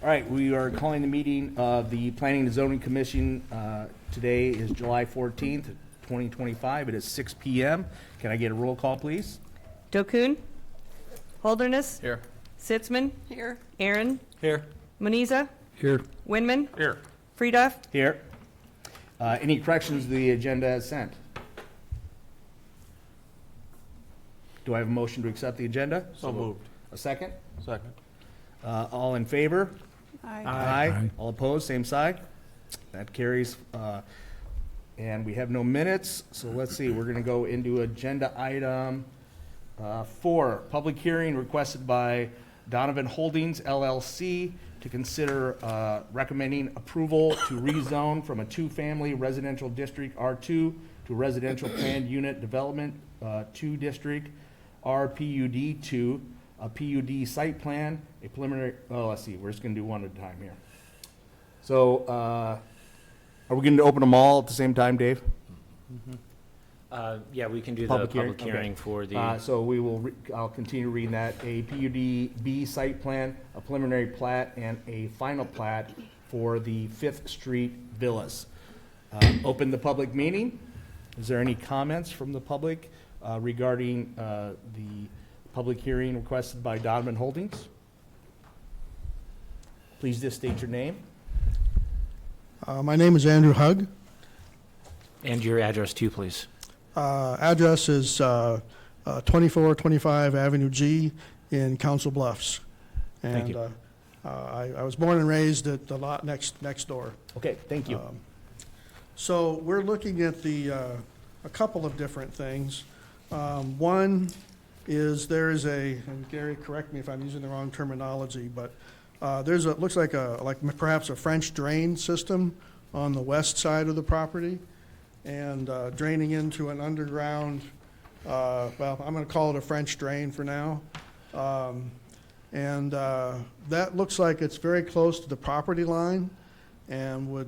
All right, we are calling the meeting of the Planning and Zoning Commission. Today is July 14th, 2025. It is 6 p.m. Can I get a roll call, please? Dokun, Holderness, Here. Sitzman, Here. Aaron, Here. Muniza, Here. Winman, Here. Friedoff. Here. Any corrections to the agenda as sent? Do I have a motion to accept the agenda? So moved. A second? Second. All in favor? Aye. Aye. All opposed, same side? That carries. And we have no minutes, so let's see, we're going to go into agenda item 4, public hearing requested by Dahnovan Holdings, LLC, to consider recommending approval to rezone from a two-family residential district, R2, to residential planned unit development, 2 district, RPUD2, a PUD site plan, a preliminary, let's see, we're just going to do one at a time here. So, are we going to open them all at the same time, Dave? Yeah, we can do Public the public hearing? hearing Okay. for the, So we will, I'll continue reading that. A PUD-B site plan, a preliminary plat, and a final plat for the 5th Street Villas. Open the public meeting. Is there any comments from the public regarding the public hearing requested by Dahnovan Holdings? Please just state your name. My name is Andrew Hugg. and your address too, please. Address is 2425 Avenue G in Council Bluffs. Thank you. And I was born and raised at the lot next door. Okay, thank you. So we're looking at a couple of different things. One is there is and Gary, correct me if I'm using the wrong terminology, but there's looks like perhaps a French drain system on the west side of the property, and draining into an underground, well, I'm going to call it a French drain for now. And that looks like it's very close to the property line, and it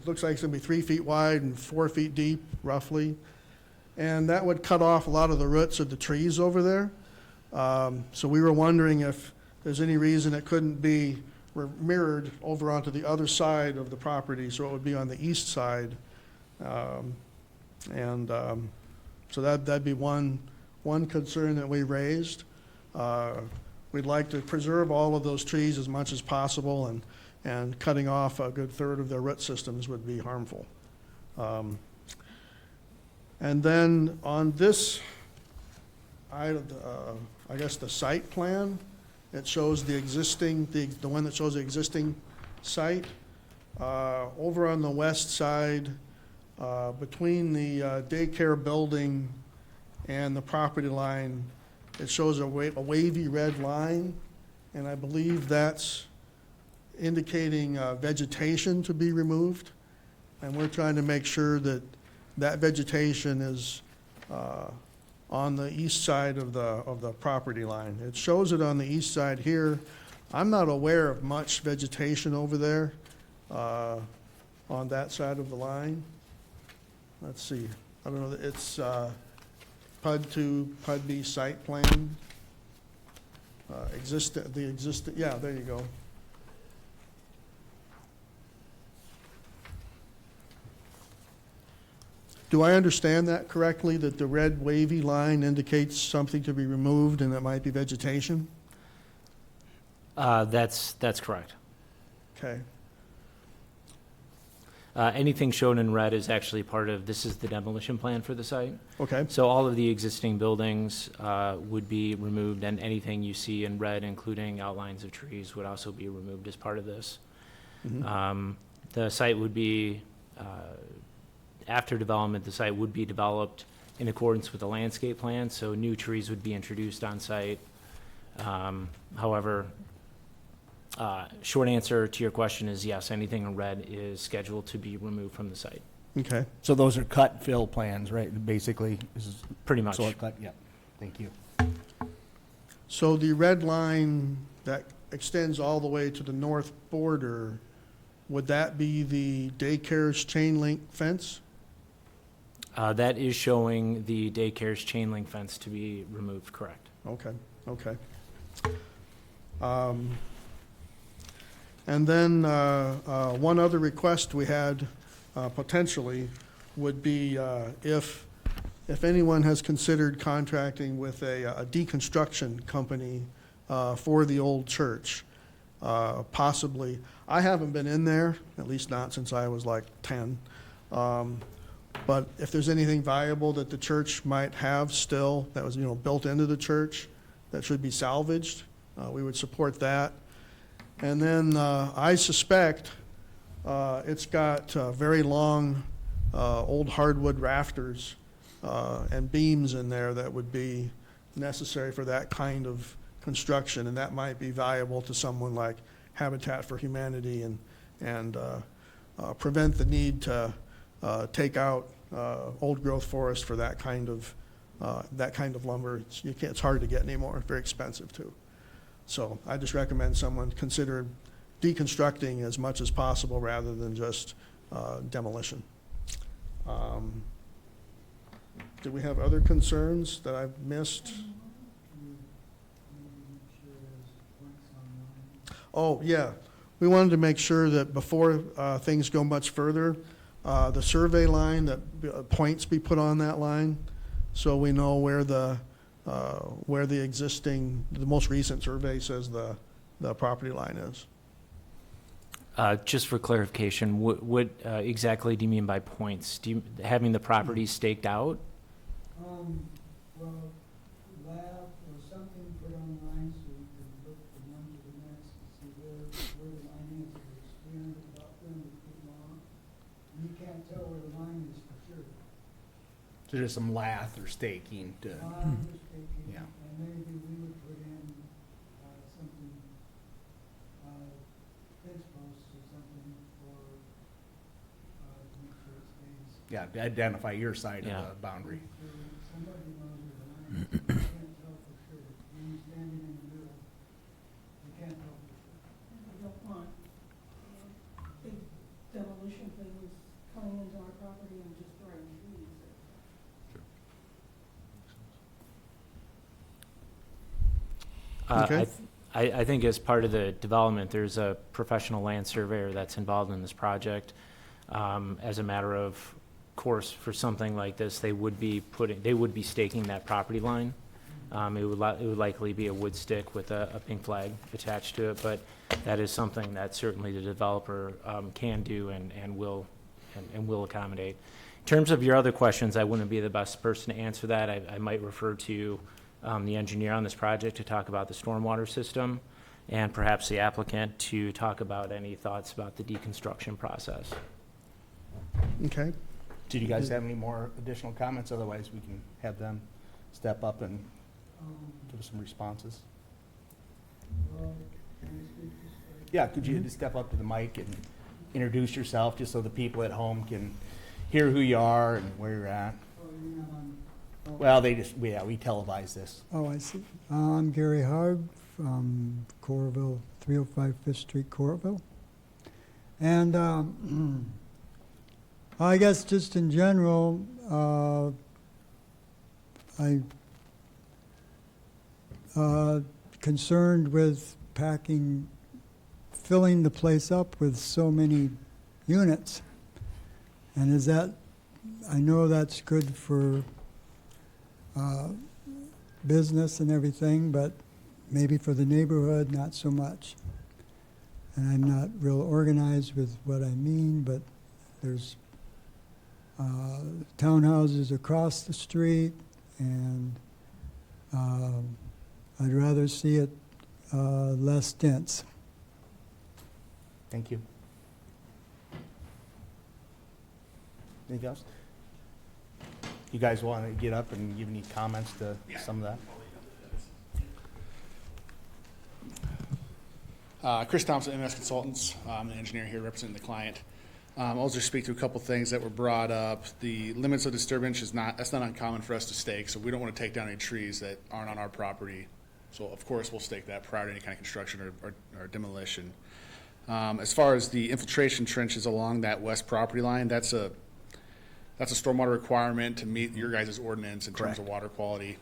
looks like it's going to be 3 feet wide and 4 feet deep, roughly. And that would cut off a lot of the roots of the trees over there. So we were wondering if there's any reason it couldn't be mirrored over onto the other side of the property, so it would be on the east side. So that'd be one concern that we raised. We'd like to preserve all of those trees as much as possible, and cutting off a good third of their root systems would be harmful. And then on this, I guess the site plan, it shows the existing, the one that shows the existing site. Over on the west side, between the daycare building and the property line, it shows a wavy red line, and I believe that's indicating vegetation to be removed. And we're trying to make sure that that vegetation is on the east side of the property line. It shows it on the east side here. I'm not aware of much vegetation over there on that side of the line. Let's see. I don't know. It's PUD-2, PUD-B site plan. Yeah, there you go. Do I understand that correctly, that the red wavy line indicates something to be removed and it might be vegetation? That's correct. Okay. Anything shown in red is actually this is the demolition plan for the site. Okay. So all of the existing buildings would be removed, and anything you see in red, including outlines of trees, would also be removed as part of this. Mm-hmm. The site would be, after development, the site would be developed in accordance with the landscape plan, so new trees would be introduced on site. However, short answer to your question is yes, anything in red is scheduled to be removed from the site. Okay. So those are cut fill plans, right? Basically, this is Pretty much. soil cut. Yeah. Thank you. So the red line that extends all the way to the north border, would that be the daycare's chain link fence? That is showing the daycare's chain link fence to be removed, correct? Okay. And then one other request we had potentially would be if anyone has considered contracting with a deconstruction company for the old church, possibly. I haven't been in there, at least not since I was like 10. But if there's anything valuable that the church might have still that was, built into the church that should be salvaged, we would support that. And then I suspect it's got very long old hardwood rafters and beams in there that would be necessary for that kind of construction, and that might be valuable to someone like Habitat for Humanity and prevent the need to take out old growth forest for that kind of lumber. It's hard to get anymore. Very expensive too. So I just recommend someone consider deconstructing as much as possible rather than just demolition. Do we have other concerns that I've missed? Oh, yeah. We wanted to make sure that before things go much further, the survey line, that points be put on that line, so we know where the most recent survey says the property line is. Just for clarification, what exactly do you mean by points? Having the property staked out? Well, lab or something put online so we can look from one to the next to see where the line is, if it's 300 about them, we put them on. And you can't tell where the line is for sure. So there's some lath or staking to, Just taking, Yeah. and maybe we would put in something, fence posts or something for, to make sure it stays. yeah, to identify your side Yeah. of the boundary. Somebody knows where the line is, but you can't tell for sure. When you're standing in the middle, you can't tell for sure. We don't want big demolition things coming into our property and destroying trees. Okay. I think as part of the development, there's a professional land surveyor that's involved in this project. As a matter of course, for something like this, they would be staking that property line. It would likely be a wood stick with a pink flag attached to it, but that is something that certainly the developer can do and will accommodate. In terms of your other questions, I wouldn't be the best person to answer that. I might refer to the engineer on this project to talk about the stormwater system, and perhaps the applicant to talk about any thoughts about the deconstruction process. Okay. Did you guys have any more additional comments? Otherwise, we can have them step up and give us some responses. Well, can I speak just Yeah, could you just step up to the mic and introduce yourself, just so the people at home can hear who you are and where you're at? Well, we televise this. Oh, I see. I'm Gary Hogg from Coralville, 305 Fifth Street, Coralville. And I guess just in general, I concerned with filling the place up with so many units. And I know that's good for business and everything, but maybe for the neighborhood, not so much. And I'm not real organized with what I mean, but there's townhouses across the street, and I'd rather see it less dense. Thank you. Anything else? You guys want to get up and give any comments to some of that? Chris Thompson, MS Consultants. I'm an engineer here representing the client. I'll just speak to a couple things that were brought up. The limits of disturbance that's not uncommon for us to stake, so we don't want to take down any trees that aren't on our property. So of course we'll stake that prior to any kind of construction or demolition. As far as the infiltration trenches along that west property line, that's a stormwater requirement to meet your guys' ordinance in terms of water quality.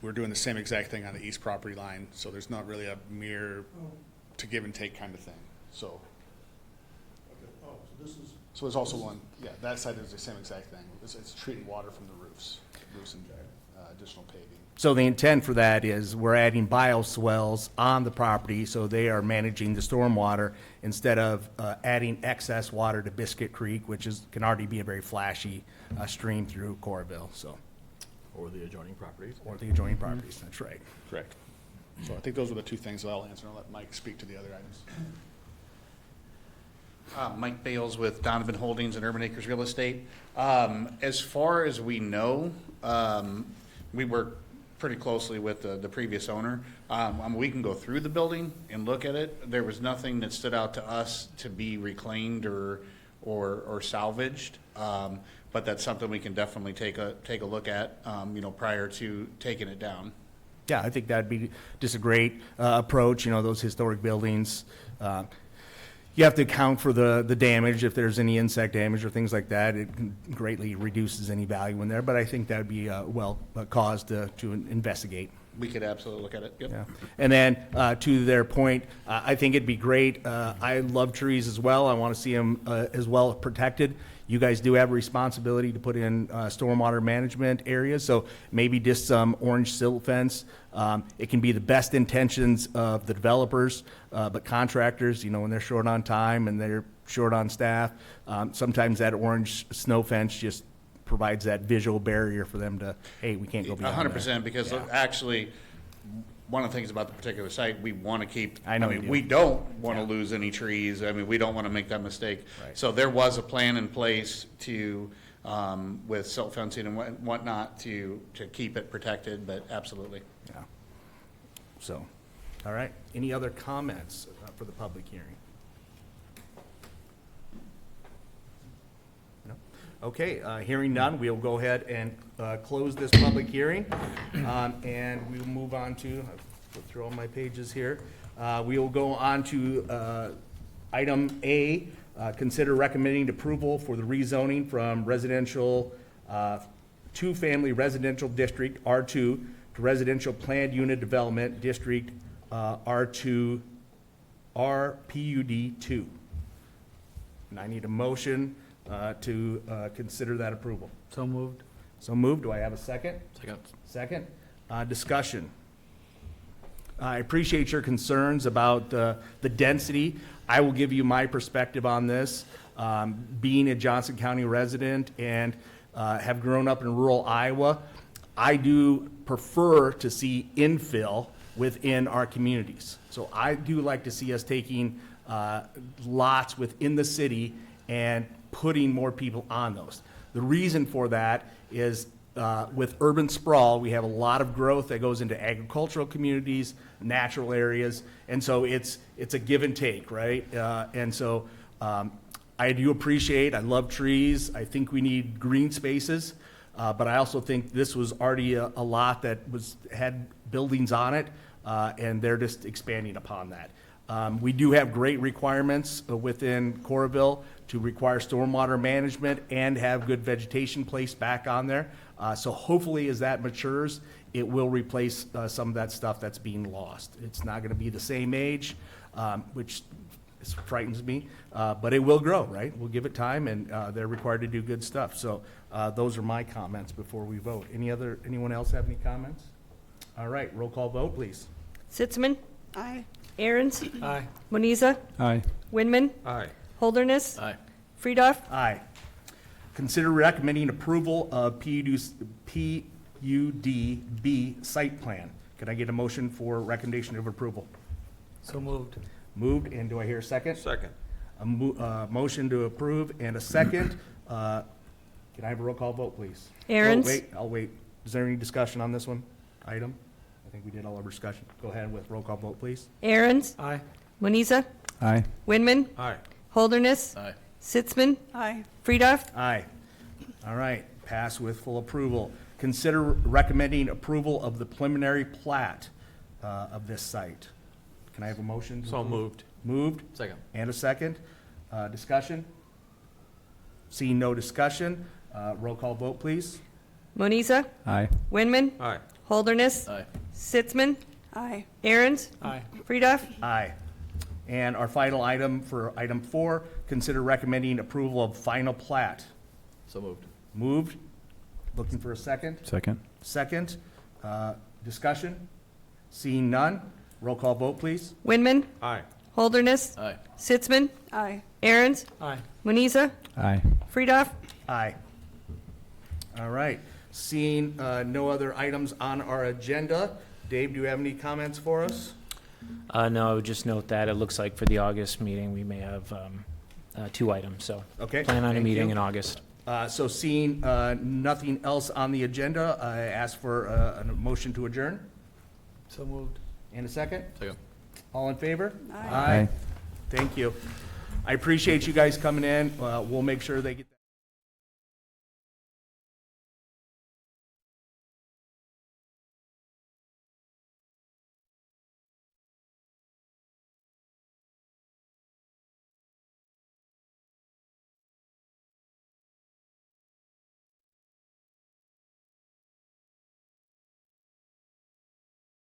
We're doing the same exact thing on the east property line, so there's not really a mirror to give and take kind of thing. So this is, So there's also one, yeah, that side is the same exact thing. It's treating water from the roofs and additional paving. So the intent for that is we're adding bioswales on the property, so they are managing the stormwater instead of adding excess water to Biscuit Creek, which can already be a very flashy stream through Coralville, so. Or the adjoining properties. Or the adjoining properties, that's right. Correct. So I think those were the two things that I'll answer. I'll let Mike speak to the other items. Mike Bales with Dahnovan Holdings and Urban Acres Real Estate. As far as we know, we work pretty closely with the previous owner. We can go through the building and look at it. There was nothing that stood out to us to be reclaimed or salvaged. But that's something we can definitely take a look at, prior to taking it down. Yeah, I think that'd be just a great approach, those historic buildings. You have to account for the damage, if there's any insect damage or things like that. It greatly reduces any value in there, but I think that'd be a cause to investigate. We could absolutely look at it, yep. Yeah. And then to their point, I think it'd be great. I love trees as well. I want to see them as well protected. You guys do have a responsibility to put in stormwater management areas, so maybe just some orange silt fence. It can be the best intentions of the developers, but contractors, when they're short on time and they're short on staff, sometimes that orange snow fence just provides that visual barrier for them to, hey, we can't go beyond that. 100%, because actually, one of the things about the particular site, we want to keep, I know you do. we don't want to lose any trees. We don't want to make that mistake. Right. So there was a plan in place to, with silt fencing and whatnot, to keep it protected, but absolutely. Yeah. So, all right. Any other comments for the public hearing? No? Okay, hearing none, we'll go ahead and close this public hearing. And we'll move on to, I'll flip through all my pages here. We will go on to item A, consider recommending approval for the rezoning from residential, two-family residential district, R2, to residential planned unit development district, R2, RPUD2. And I need a motion to consider that approval. So moved. So moved. Do I have a second? Second. Second. Discussion. I appreciate your concerns about the density. I will give you my perspective on this. Being a Johnson County resident and have grown up in rural Iowa, I do prefer to see infill within our communities. So I do like to see us taking lots within the city and putting more people on those. The reason for that is with urban sprawl, we have a lot of growth that goes into agricultural communities, natural areas, and so it's a give and take, right? And so I do appreciate, I love trees, I think we need green spaces, but I also think this was already a lot that had buildings on it, and they're just expanding upon that. We do have great requirements within Coralville to require stormwater management and have good vegetation placed back on there. So hopefully as that matures, it will replace some of that stuff that's being lost. It's not gonna be the same age, which frightens me, but it will grow, right? We'll give it time, and they're required to do good stuff. So those are my comments before we vote. Anyone else have any comments? All right, roll call vote, please. Sitzman, Aye. Aaron's, Aye. Moniza, Aye. Winman, Aye. Holderness, Aye. Friedoff, Aye. Consider recommending approval of PUD-B site plan. Can I get a motion for recommendation of approval? So moved. Moved, and do I hear a second? Second. A motion to approve and a second. Can I have a roll call vote, please? Aaron's. Oh, wait, I'll wait. Is there any discussion on this one item? I think we did all our discussion. Go ahead with roll call vote, please. Aaron's, Aye. Moniza, Aye. Winman, Aye. Holderness, Aye. Sitzman, Aye. Friedoff, Aye. All right, pass with full approval. Consider recommending approval of the preliminary plat of this site. Can I have a motion? to So approve? moved. Moved? Second. And a second. Discussion? Seeing no discussion, roll call vote, please. Moniza, Aye. Winman, Aye. Holderness, Aye. Sitzman, Aye. Aaron's, Aye. Friedoff, Aye. And our final item for item 4, consider recommending approval of final plat. So moved. Moved. Looking for a second? Second. Second. Discussion? Seeing none. Roll call vote, please. Winman, Aye. Holderness, Aye. Sitzman, Aye. Aaron's, Aye. Muniza, Aye. Friedoff, Aye. All right. Seeing no other items on our agenda, Dave, do you have any comments for us? No, I would just note that it looks like for the August meeting, we may have 2 items, so Okay. plan on a thank meeting you. in August. So seeing nothing else on the agenda, I ask for a motion to adjourn. So moved. And a second? Second. All in favor? Aye. Thank you. I appreciate you guys coming in. We'll make sure they get.